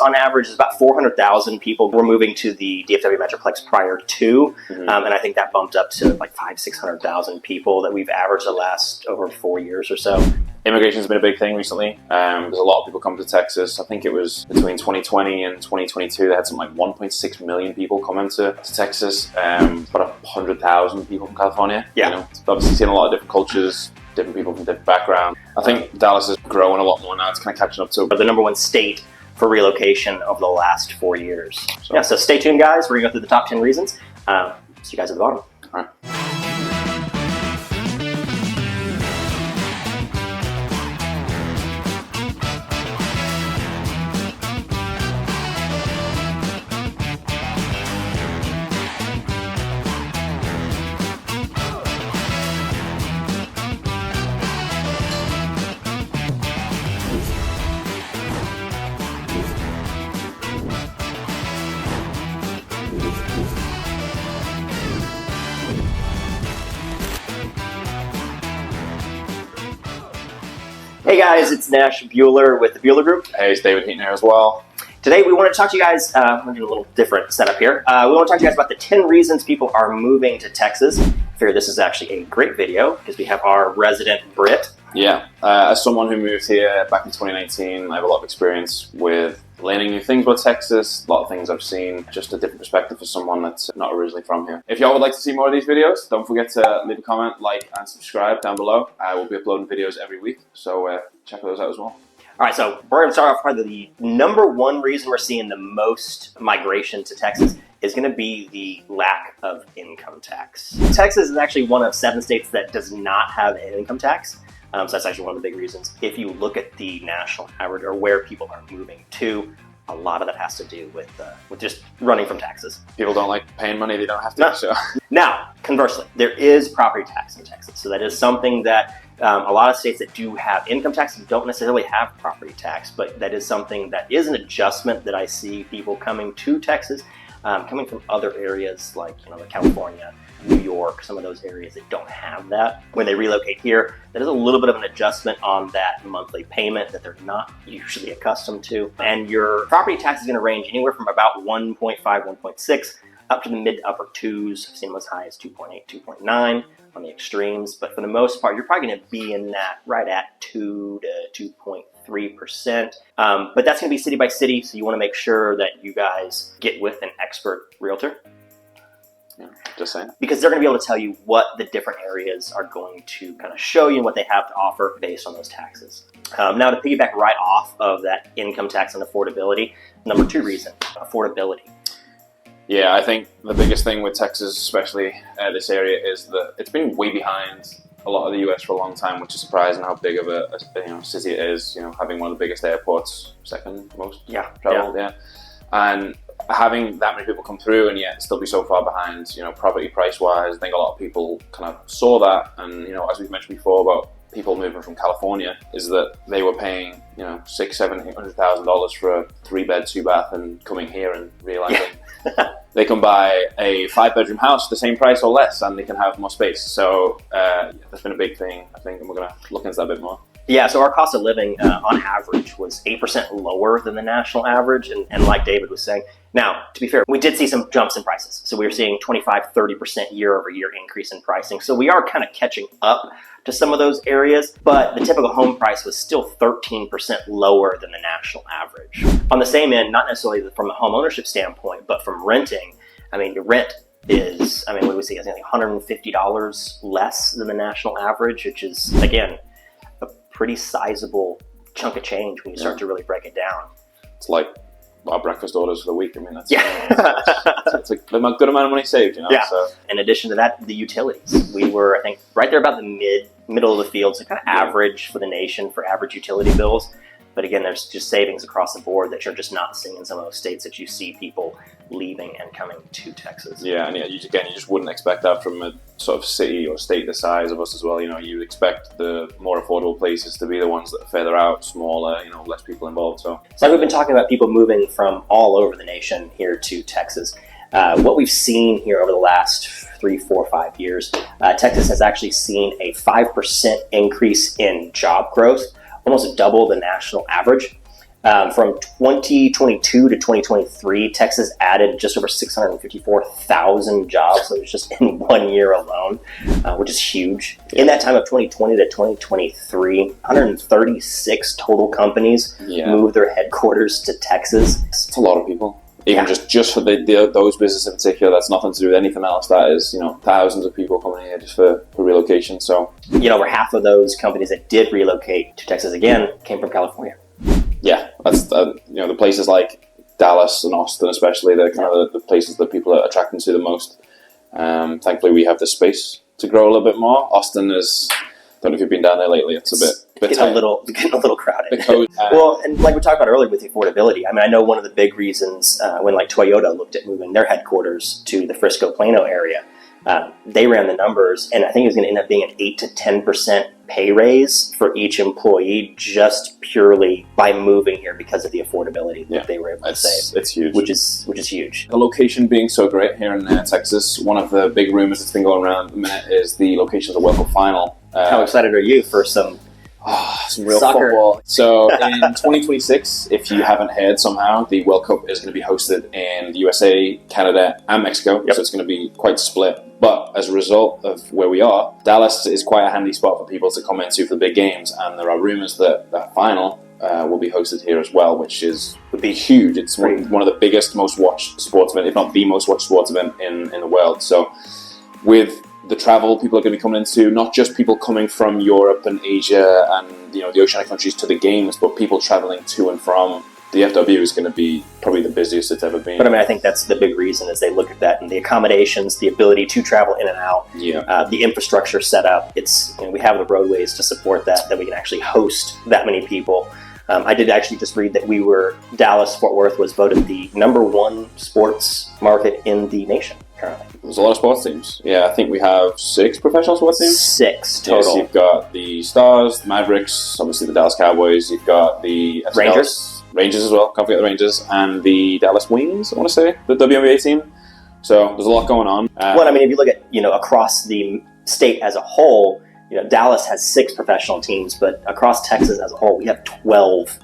On average, it's about 400,000 people were moving to the DFW Metroplex prior to, and I think that bumped up to like 600,000 people that we've averaged the last over 4 years or so. Immigration's been a big thing recently. There's a lot of people come to Texas. I think it was between 2020 and 2022, they had something like 1.6 million people come into Texas, about 100,000 people from California. Yeah. You know, it's obviously seeing a lot of different cultures, different people from different backgrounds. I think Dallas is growing a lot more now. It's kind of catching up to the #1 state for relocation over the last 4 years. So stay tuned, guys. We're going to go through the top 10 reasons. See you guys at the bottom. All right. Hey guys, it's Nash Buehler with the Buehler Group. Hey, it's David Heaton here as well. Today we want to talk to you guys, we're doing a little different setup here. We want to talk to you guys about the 10 reasons people are moving to Texas. I figure this is actually a great video because we have our resident Brit. Yeah, as someone who moved here back in 2019, I have a lot of experience with learning new things about Texas, a lot of things I've seen, just a different perspective for someone that's not originally from here. If y'all would like to see more of these videos, don't forget to leave a comment, like, and subscribe down below. I will be uploading videos every week, so check those out as well. All right, so we're going to start off with the #1 reason we're seeing the most migration to Texas is going to be the lack of income tax. Texas is actually one of 7 states that does not have an income tax. So that's actually one of the big reasons. If you look at the national average or where people are moving to, a lot of that has to do with just running from taxes. People don't like paying money they don't have to. No. So. Now, conversely, there is property tax in Texas. So that is something that a lot of states that do have income tax don't necessarily have property tax, but that is something that is an adjustment that I see people coming to Texas, coming from other areas like California, New York, some of those areas that don't have that. When they relocate here, that is a little bit of an adjustment on that monthly payment that they're not usually accustomed to. And your property tax is going to range anywhere from about 1.5, 1.6 up to the mid to upper 2s. I've seen them as high as 2.8, 2.9 on the extremes. But for the most part, you're probably going to be in that right at 2 to 2.3%. But that's going to be city by city, so you want to make sure that you guys get with an expert realtor. Yeah, just saying. Because they're going to be able to tell you what the different areas are going to kind of show you and what they have to offer based on those taxes. Now, to piggyback right off of that income tax and affordability, #2 reason, affordability. Yeah, I think the biggest thing with Texas, especially this area, is that it's been way behind a lot of the US for a long time, which is surprising how big of a city it is. Having one of the biggest airports, second most traveled. Yeah. And having that many people come through and yet still be so far behind, property price-wise, I think a lot of people kind of saw that. And, as we've mentioned before about people moving from California, is that they were paying, $600,000, $700,000, $800,000 for a 3-bed, 2-bath and coming here and realizing they can buy a 5-bedroom house the same price or less and they can have more space. So that's been a big thing, I think, and we're going to look into that a bit more. Yeah, so our cost of living on average was 8% lower than the national average. And like David was saying, now, to be fair, we did see some jumps in prices. So we were seeing 25, 30% year over year increase in pricing. So we are kind of catching up to some of those areas, but the typical home price was still 13% lower than the national average. On the same end, not necessarily from a home ownership standpoint, but from renting, I mean, your rent is, what do we see? I think $150 less than the national average, which is, again, a pretty sizable chunk of change when you start to really break it down. It's like our breakfast orders for the week. That's it's a good amount of money saved, Yeah. So. In addition to that, the utilities. We were, I think, right there about the middle of the field, so kind of average for the nation for average utility bills. But again, there's just savings across the board that you're just not seeing in some of those states that you see people leaving and coming to Texas. Yeah, and you just wouldn't expect that from a sort of city or state the size of us as well. You'd expect the more affordable places to be the ones that are further out, smaller, less people involved. So like we've been talking about people moving from all over the nation here to Texas. What we've seen here over the last 3, 4, 5 years, Texas has actually seen a 5% increase in job growth, almost double the national average. From 2022 to 2023, Texas added just over 654,000 jobs. So it was just in 1 year alone, which is huge. In that time of 2020 to 2023, 136 total companies moved their headquarters to Texas. It's a lot of people. Even just for those businesses in particular, that's nothing to do with anything else. That is, thousands of people coming here just for relocation. So, over half of those companies that did relocate to Texas again came from California. Yeah, that's the places like Dallas and Austin, especially, they're kind of the places that people are attracted to the most. Thankfully, we have the space to grow a little bit more. Austin is, don't know if you've been down there lately. It's getting a little crowded. Well, and like we talked about earlier with the affordability, I know one of the big reasons when like Toyota looked at moving their headquarters to the Frisco Plano area, they ran the numbers, and I think it was going to end up being an 8 to 10% pay raise for each employee just purely by moving here because of the affordability that they were able to save. It's huge. Which is huge. The location being so great here in Texas, one of the big rumors that's been going around at the minute is the location of the World Cup final. How excited are you for some real soccer football? So in 2026, if you haven't heard somehow, the World Cup is going to be hosted in the USA, Canada, and Mexico. So it's going to be quite split. But as a result of where we are, Dallas is quite a handy spot for people to come into for the big games. And there are rumors that that final will be hosted here as well, which would be huge. It's one of the biggest, most watched sports event, if not the most watched sports event in the world. So with the travel people are going to be coming into, not just people coming from Europe and Asia and the oceanic countries to the games, but people traveling to and from. The FW is going to be probably the busiest it's ever been. But I think that's the big reason is they look at that and the accommodations, the ability to travel in and out, the infrastructure set up. It's we have the roadways to support that we can actually host that many people. I did actually just read that Dallas-Fort Worth was voted the #1 sports market in the nation currently. There's a lot of sports teams. Yeah, I think we have 6 professional sports teams. 6 total. Yes, you've got the Stars, the Mavericks, obviously the Dallas Cowboys. You've got the Rangers as well. Can't forget the Rangers and the Dallas Wings. I want to say the WNBA team. So there's a lot going on. If you look at across the state as a whole, Dallas has 6 professional teams, but across Texas as a whole, we have 12.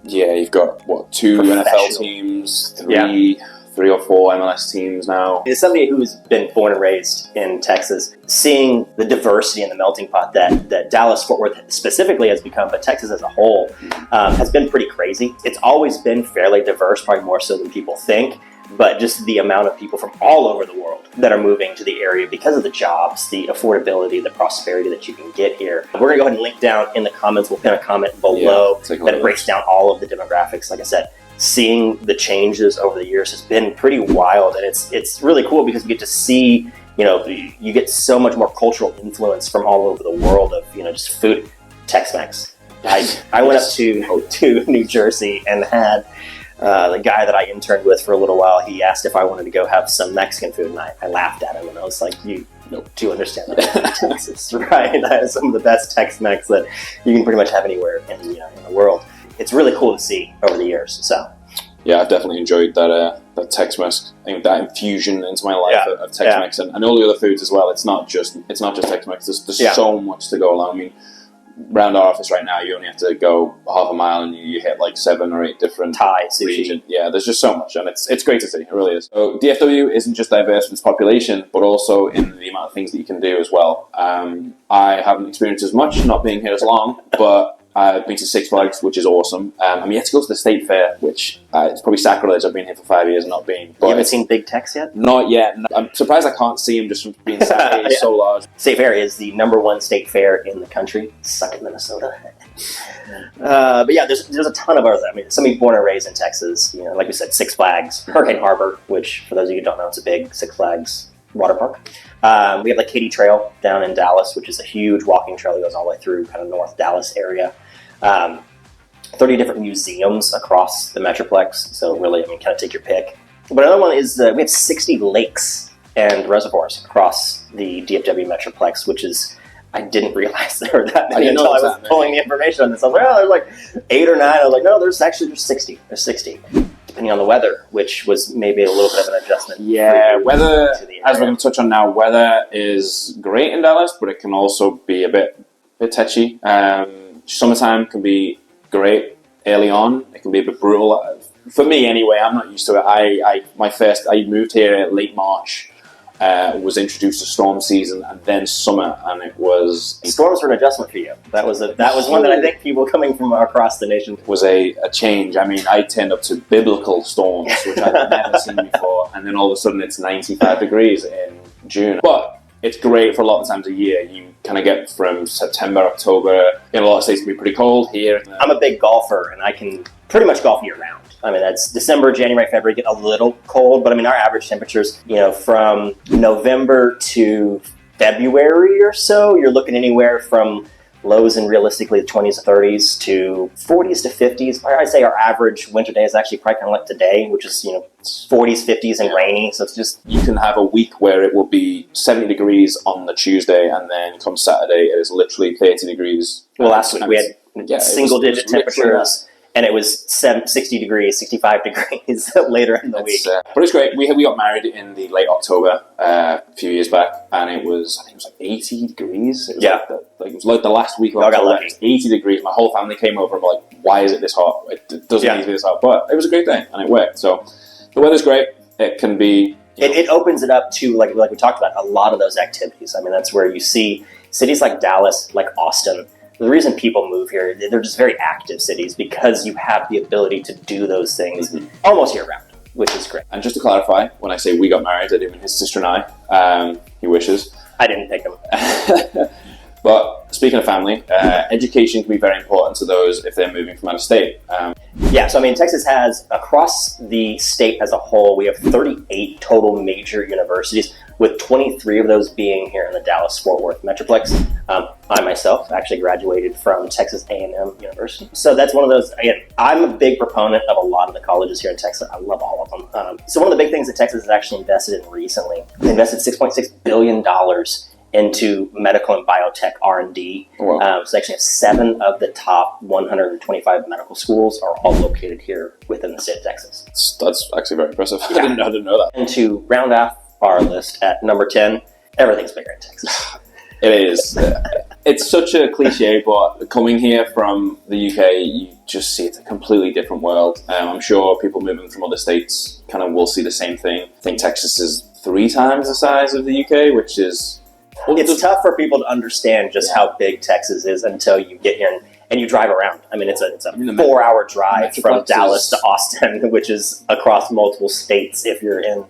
Yeah, you've got 2 NFL teams, 3 or 4 MLS teams now. As somebody who's been born and raised in Texas, seeing the diversity and the melting pot that Dallas-Fort Worth specifically has become, but Texas as a whole, has been pretty crazy. It's always been fairly diverse, probably more so than people think, but just the amount of people from all over the world that are moving to the area because of the jobs, the affordability, the prosperity that you can get here. We're going to go ahead and link down in the comments. We'll pin a comment below that breaks down all of the demographics. Like I said, seeing the changes over the years has been pretty wild, and it's really cool because you get to see, you get so much more cultural influence from all over the world of, just food. Tex-Mex. I went up to New Jersey and had the guy that I interned with for a little while, he asked if I wanted to go have some Mexican food, and I laughed at him, and I was like, do you understand that? Texas, right? That is some of the best Tex-Mex that you can pretty much have anywhere in the world. It's really cool to see over the years. So, yeah, I've definitely enjoyed that Tex-Mex, that infusion into my life of Tex-Mex and all the other foods as well. It's not just Tex-Mex. There's so much to go along. Around our office right now, you only have to go half a mile and you hit like 7 or 8 different Thai, sushi. Regions. Yeah, there's just so much, and it's great to see. It really is. So DFW isn't just diverse in its population, but also in the amount of things that you can do as well. I haven't experienced as much, not being here as long, but I've been to Six Flags, which is awesome. I'm yet to go to the State Fair, which it's probably sacrilege. I've been here for 5 years and not been. You haven't seen Big Tex yet? Not yet. I'm surprised I can't see him just from being sat here. He's so large. State Fair is the #1 state fair in the country. Suck it, Minnesota. But yeah, there's a ton of others. Somebody born and raised in Texas. Like we said, Six Flags, Hurricane Harbor, which for those of you who don't know, it's a big Six Flags water park. We have the Katy Trail down in Dallas, which is a huge walking trail that goes all the way through kind of North Dallas area. 30 different museums across the Metroplex, so really, kind of take your pick. But another one is we have 60 lakes and reservoirs across the DFW Metroplex, which is, I didn't realize there were that many until I was pulling the information on this. I was like, there's like 8 or 9. I was like, no, there's 60. There's 60. Depending on the weather, which was maybe a little bit of an adjustment. Yeah, weather, as we're going to touch on now, weather is great in Dallas, but it can also be a bit touchy. Summertime can be great. early on. It can be a bit brutal. For me, anyway, I'm not used to it. I moved here late March. Was introduced to storm season and then summer, and it was storms were an adjustment for you. That was one that I think people coming from across the nation was a change. I mean, I turned up to biblical storms, which I've never seen before, and then all of a sudden it's 95 degrees in June. But it's great for a lot of times of year. You kind of get from September, October. In a lot of states, it can be pretty cold here. I'm a big golfer, and I can pretty much golf year round. I mean, that's December, January, February get a little cold, but I mean, our average temperatures, from November to February or so, you're looking anywhere from lows in realistically the 20s to 30s to 40s to 50s. I'd say our average winter day is actually probably kind of like today, which is, 40s, 50s and rainy. So it's just... You can have a week where it will be 70 degrees on the Tuesday, and then come Saturday, it is literally 30 degrees. Well, last week we had single-digit temperatures. And it was 60 degrees, 65 degrees later in the week. But it's great. We got married in the late October a few years back, and I think it was like 80 degrees. It was it was like the last week of October. It was 80 degrees. My whole family came over and were like, why is it this hot? It doesn't need to be this hot. But it was a great day, and it worked. So the weather's great. It can be... It opens it up to, like we talked about, a lot of those activities. I mean, that's where you see cities like Dallas, like Austin. The reason people move here, they're just very active cities because you have the ability to do those things almost year-round, which is great. And just to clarify, when I say we got married, I do mean his sister and I. He wishes. I didn't pick him. But speaking of family, education can be very important to those if they're moving from out of state. So I mean, Texas has, across the state as a whole, we have 38 total major universities, with 23 of those being here in the Dallas-Fort Worth Metroplex. I myself actually graduated from Texas A&M University. So that's one of those, again, I'm a big proponent of a lot of the colleges here in Texas. I love all of them. So one of the big things that Texas has actually invested in recently, they invested $6.6 billion into medical and biotech R&D. Wow. So actually 7 of the top 125 medical schools are all located here within the state of Texas. That's actually very impressive. I didn't know that. And to round off our list at number 10, everything's bigger in Texas. It is. It's such a cliche, but coming here from the UK, you just see it's a completely different world. I'm sure people moving from other states kind of will see the same thing. I think Texas is 3 times the size of the UK, which is... It's tough for people to understand just how big Texas is until you get here and you drive around. I mean, it's a 4-hour drive from Dallas to Austin, which is across multiple states if you're in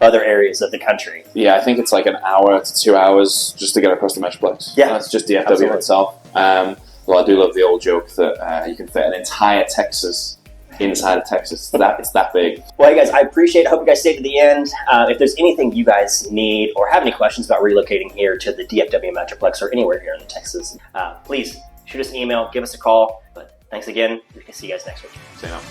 other areas of the country. Yeah, I think it's like an hour to 2 hours just to get across the Metroplex. Yeah. That's just DFW itself. Well, I do love the old joke that you can fit an entire Texas inside of Texas. It's that big. Well, hey guys, I appreciate it. I hope you guys stayed to the end. If there's anything you guys need or have any questions about relocating here to the DFW Metroplex or anywhere here in Texas, please shoot us an email, give us a call. But thanks again. We can see you guys next week. See you now.